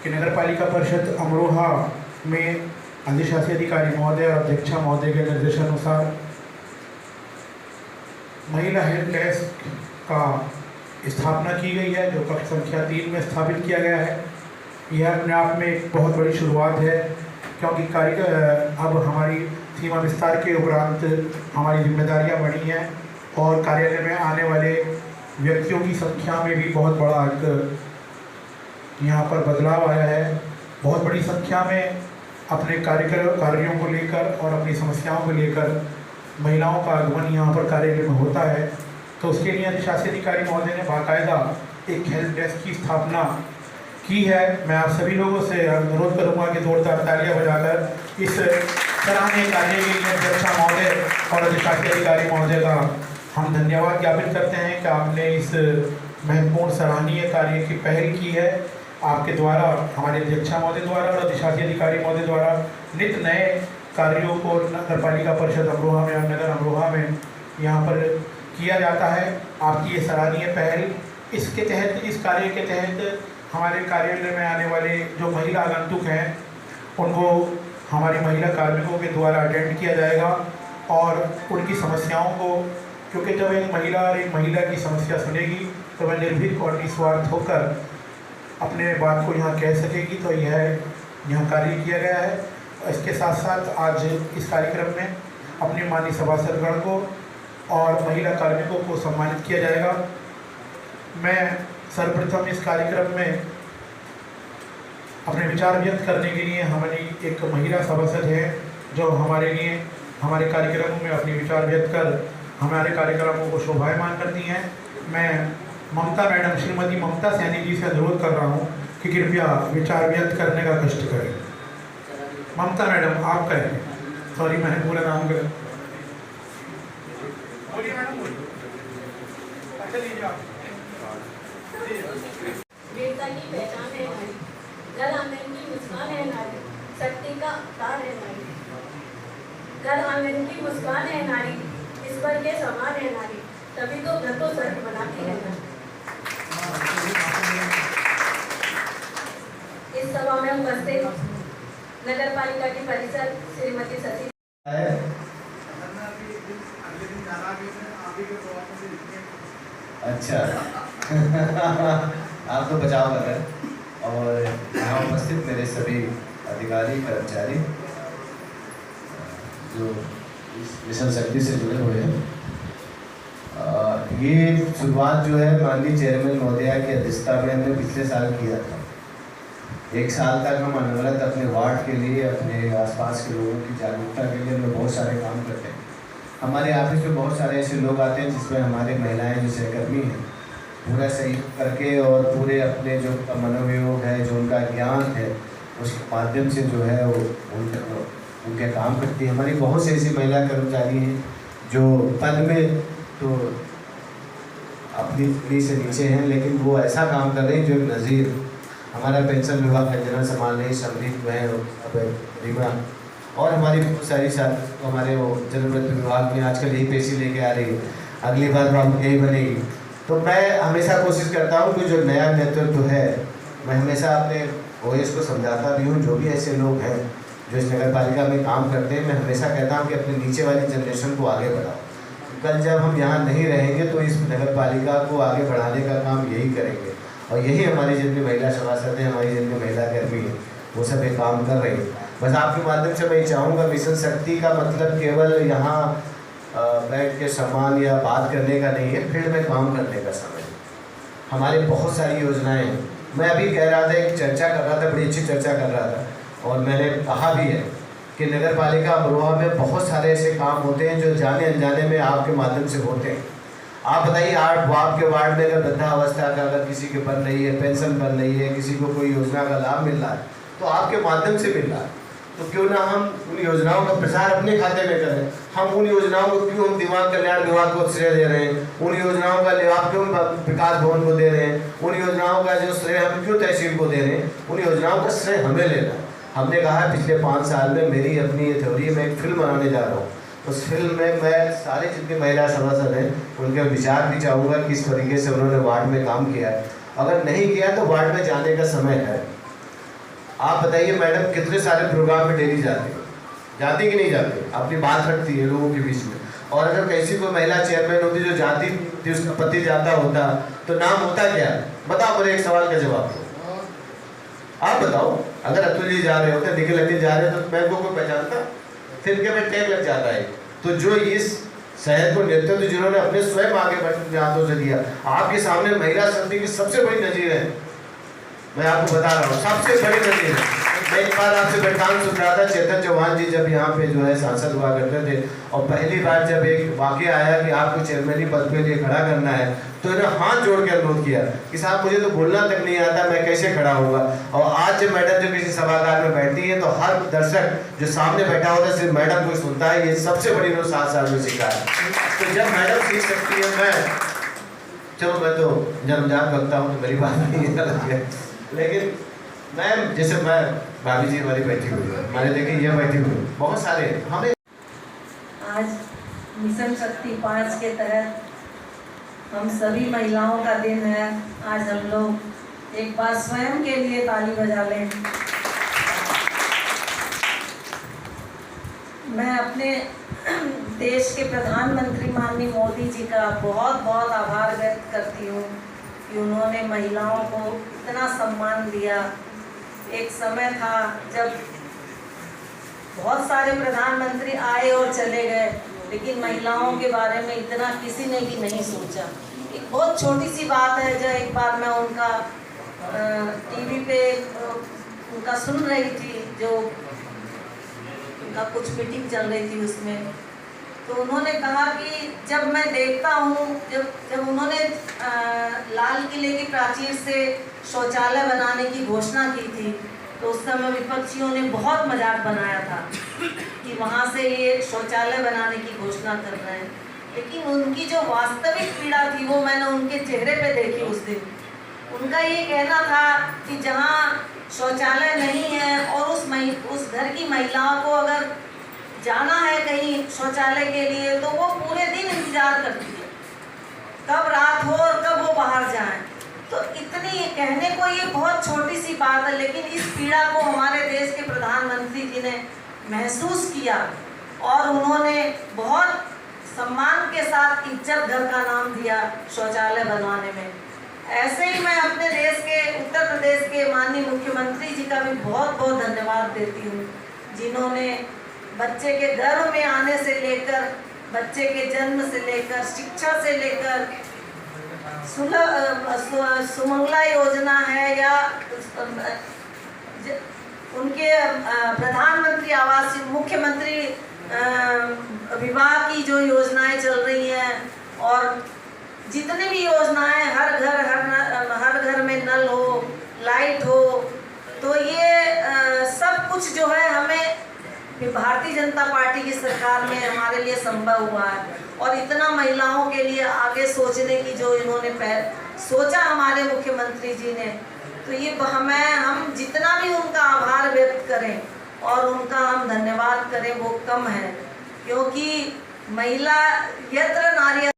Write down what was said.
कि नगर पालिका परिषद अमरोहा में अधिशासी अधिकारी महोदय और अध्यक्षा महोदय के निर्देशानुसार महिला हेल्प डेस्क का स्थापना की गई है, जो कक्ष संख्या 3 में स्थापित किया गया है। यह अपने आप में एक बहुत बड़ी शुरुआत है, क्योंकि अब हमारी सीमा विस्तार के उपरांत हमारी जिम्मेदारियां बढ़ी हैं और कार्यालय में आने वाले व्यक्तियों की संख्या में भी बहुत बड़ा एक यहाँ पर बदलाव आया है। बहुत बड़ी संख्या में अपने कार्यों को लेकर और अपनी समस्याओं को लेकर महिलाओं का आगमन यहाँ पर कार्यालय में होता है। तो उसके लिए अधिशासी अधिकारी महोदय ने बाकायदा एक हेल्प डेस्क की स्थापना की है। मैं आप सभी लोगों से अनुरोध करूँगा कि जोरदार तालियां बजाकर इस सराहनीय कार्य के लिए अध्यक्षा महोदय और अधिशासी अधिकारी महोदय का हम धन्यवाद ज्ञापित करते हैं कि आपने इस महत्वपूर्ण सराहनीय कार्य की पहल की है। आपके द्वारा, हमारे अध्यक्षा महोदय द्वारा और अधिशासी अधिकारी महोदय द्वारा नित्य नए कार्यों को नगर पालिका परिषद अमरोहा में और नगर अमरोहा में यहाँ पर किया जाता है। आपकी ये सराहनीय पहल, इसके तहत, इस कार्य के तहत हमारे कार्यालय में आने वाले जो महिला आगंतुक हैं उनको हमारी महिला कार्मिकों के द्वारा अटेंड किया जाएगा और उनकी समस्याओं को, क्योंकि जब एक महिला की समस्या सुनेगी तो वह निर्भीक और निस्वार्थ होकर अपने बात को यहाँ कह सकेगी। तो यह यहाँ कार्य किया गया है। इसके साथ साथ आज इस कार्यक्रम में अपने माननीय सभासदगण को और महिला कार्मिकों को सम्मानित किया जाएगा। मैं सर्वप्रथम इस कार्यक्रम में अपने विचार व्यक्त करने के लिए हमारी एक महिला सभासद है जो हमारे लिए हमारे कार्यक्रमों में अपने विचार व्यक्त कर हमारे कार्यक्रमों को शोभायमान करती हैं। मैं ममता मैडम, श्रीमती ममता सैनी जी से अनुरोध कर रहा हूँ कि कृपया विचार व्यक्त करने का कष्ट करें। ममता मैडम, आप करें। सॉरी, मैंने पूरा नाम कर। बोलिए मैडम, बोलिए। अच्छा लीजिए आप। वीरता की पहचान है नारी, घर आंगन की मुस्कान है नारी, शक्ति का तार है नारी। घर आंगन की मुस्कान है नारी, ईश्वर के समान है नारी, तभी तो घर को स्वर्ग बनाती है नारी। इस सभा में उपस्थित नगर पालिका की परिषद श्रीमती शशि अच्छा आप तो बचाव कर रहे हैं। और यहाँ उपस्थित मेरे सभी अधिकारी कर्मचारी जो इस मिशन शक्ति से जुड़े हुए हैं, ये शुरुआत जो है माननीय चेयरमैन महोदया की अध्यक्षता में हमने पिछले साल किया था। 1 साल तक हम अनवरत अपने वार्ड के लिए, अपने आसपास के लोगों की जागरूकता के लिए हम बहुत सारे काम करते हैं। हमारे ऑफिस में बहुत सारे ऐसे लोग आते हैं जिसमें हमारे महिलाएं जो सहकर्मी हैं पूरा सहयोग करके और पूरे अपने जो मनोवियोग है, जो उनका ज्ञान है, उसके माध्यम से जो है वो उनके काम करती है। हमारी बहुत सी ऐसी महिला कर्मचारी हैं जो पद में तो अपनी से नीचे हैं, लेकिन वो ऐसा काम कर रही हैं जो एक नज़ीर। हमारा पेंशन विभाग का जनरल संभाल रही समृद्ध है अब रीमा, और हमारी बहुत सारी हमारे वो जनरल विभाग में आजकल यही पेशी लेके आ रही है, अगली बार बाबू यही बनेगी। तो मैं हमेशा कोशिश करता हूँ कि जो नया नेतृत्व है, मैं हमेशा अपने ओएस को समझाता भी हूँ, जो भी ऐसे लोग हैं जो इस नगर पालिका में काम करते हैं, मैं हमेशा कहता हूँ कि अपने नीचे वाली जनरेशन को आगे बढ़ाओ। कल जब हम यहाँ नहीं रहेंगे तो इस नगर पालिका को आगे बढ़ाने का काम यही करेंगे, और यही हमारी जितनी महिला सभासद हैं, हमारी जितनी महिला कर्मी हैं, वो सब एक काम कर रही हैं। बस आपके माध्यम से मैं चाहूँगा, मिशन शक्ति का मतलब केवल यहाँ बैठ के सम्मान या बात करने का नहीं है, फील्ड में काम करने का समय है। हमारी बहुत सारी योजनाएं हैं। मैं अभी कह रहा था, एक चर्चा कर रहा था, बड़ी अच्छी चर्चा कर रहा था, और मैंने कहा भी है कि नगर पालिका अमरोहा में बहुत सारे ऐसे काम होते हैं जो जाने अनजाने में आपके माध्यम से होते हैं। आप बताइए, आपके वार्ड में अगर वृद्धावस्था का अगर किसी के बन रही है, पेंशन बन रही है, किसी को कोई योजना का लाभ मिल रहा है, तो आपके माध्यम से मिल रहा है। तो क्यों ना हम उन योजनाओं का प्रसार अपने खाते में करें। हम उन योजनाओं को क्यों हम दिमाग कल्याण विभाग को श्रेय दे रहे हैं, उन योजनाओं का लाभ क्यों विकास भवन को दे रहे हैं, उन योजनाओं का जो श्रेय हम क्यों तहसील को दे रहे हैं, उन योजनाओं का श्रेय हमें लेना। हमने कहा है पिछले 5 साल में मेरी अपनी ये थ्योरी, मैं एक फिल्म बनाने जा रहा हूँ। उस फिल्म में मैं सारी जितनी महिला सभासद हैं उनके विचार भी चाहूँगा कि किस तरीके से उन्होंने वार्ड में काम किया है। अगर नहीं किया तो वार्ड में जाने का समय है। आप बताइए मैडम कितने सारे प्रोग्राम में डेली जाती कि नहीं जाती, अपनी बात रखती है लोगों के बीच में। और अगर कैसी कोई महिला चेयरमैन होती जो जाती थी, उसका पति जाता होता तो नाम होता क्या? बताओ, मेरे एक सवाल का जवाब दो, आप बताओ। अगर अतुल जी जा रहे होते, निखिल अखिल जा रहे तो मैं को कोई पहचानता? फिर क्या मैं टैग लग जाता है। तो जो इस शहर को नेतृत्व जिन्होंने अपने स्वयं आगे बढ़ने हाथों से दिया, आपके सामने महिला शक्ति की सबसे बड़ी नजीर है, मैं आपको बता रहा हूँ, सबसे बड़ी नजीर है। मैं एक बार आपसे बरकान सुन रहा था, चेतन चौहान जी जब यहाँ पे जो है सांसद हुआ करते थे, और पहली बार जब एक वाकया आया कि आपको चेयरमैनी पद के लिए खड़ा करना है, तो इन्हें हाथ जोड़ के अनुरोध किया कि साहब मुझे तो बोलना तक नहीं आता, मैं कैसे खड़ा होगा। और आज जब मैडम जब किसी सभागार में बैठती है तो हर दर्शक जो सामने बैठा होता है सिर्फ मैडम को सुनता है। ये सबसे बड़ी उन्होंने 7 साल में सीखा है। तो जब मैडम सीख सकती है, मैं तो जन्मजात करता हूँ तो मेरी बात नहीं है, लेकिन मैम जैसे मैं भाभी जी हमारी बैठी हुई है, हमारे देखिए ये बैठी हुई, बहुत सारे हमें आज मिशन शक्ति 5 के तहत हम सभी महिलाओं का दिन है। आज हम लोग एक बार स्वयं के लिए ताली बजा लें। मैं अपने देश के प्रधानमंत्री माननीय मोदी जी का बहुत बहुत आभार व्यक्त करती हूँ कि उन्होंने महिलाओं को इतना सम्मान दिया। एक समय था जब बहुत सारे प्रधानमंत्री आए और चले गए, लेकिन महिलाओं के बारे में इतना किसी ने भी नहीं सोचा। एक बहुत छोटी सी बात है, जब एक बार मैं उनका टीवी पे उनका सुन रही थी, जो उनका कुछ मीटिंग चल रही थी उसमें, तो उन्होंने कहा कि जब मैं देखता हूँ, जब उन्होंने लाल किले की प्राचीर से शौचालय बनाने की घोषणा की थी, तो उस समय विपक्षियों ने बहुत मजाक बनाया था कि वहाँ से ये शौचालय बनाने की घोषणा कर रहे हैं। लेकिन उनकी जो वास्तविक पीड़ा थी वो मैंने उनके चेहरे पे देखी उस दिन। उनका ये कहना था कि जहाँ शौचालय नहीं है और उस घर की महिलाओं को अगर जाना है कहीं शौचालय के लिए, तो वो पूरे दिन इंतजार करती है कब रात हो और कब वो बाहर जाएं। तो इतनी कहने को ये बहुत छोटी सी बात है, लेकिन इस पीड़ा को हमारे देश के प्रधानमंत्री जी ने महसूस किया और उन्होंने बहुत सम्मान के साथ इज्जत घर का नाम दिया शौचालय बनवाने में। ऐसे ही मैं अपने देश के उत्तर प्रदेश के माननीय मुख्यमंत्री जी का भी बहुत बहुत धन्यवाद देती हूँ, जिन्होंने बच्चे के गर्भ में आने से लेकर, बच्चे के जन्म से लेकर, शिक्षा से लेकर, सुमंगला योजना है या उनके प्रधानमंत्री आवास, मुख्यमंत्री विवाह की जो योजनाएं चल रही हैं, और जितनी भी योजनाएं हर घर में नल हो, लाइट हो, तो ये सब कुछ जो है हमें भारतीय जनता पार्टी की सरकार में हमारे लिए संभव हुआ है। और इतना महिलाओं के लिए आगे सोचने की जो इन्होंने सोचा हमारे मुख्यमंत्री जी ने, तो ये हम जितना भी उनका आभार व्यक्त करें और उनका हम धन्यवाद करें वो कम है, क्योंकि महिला यत्र नारी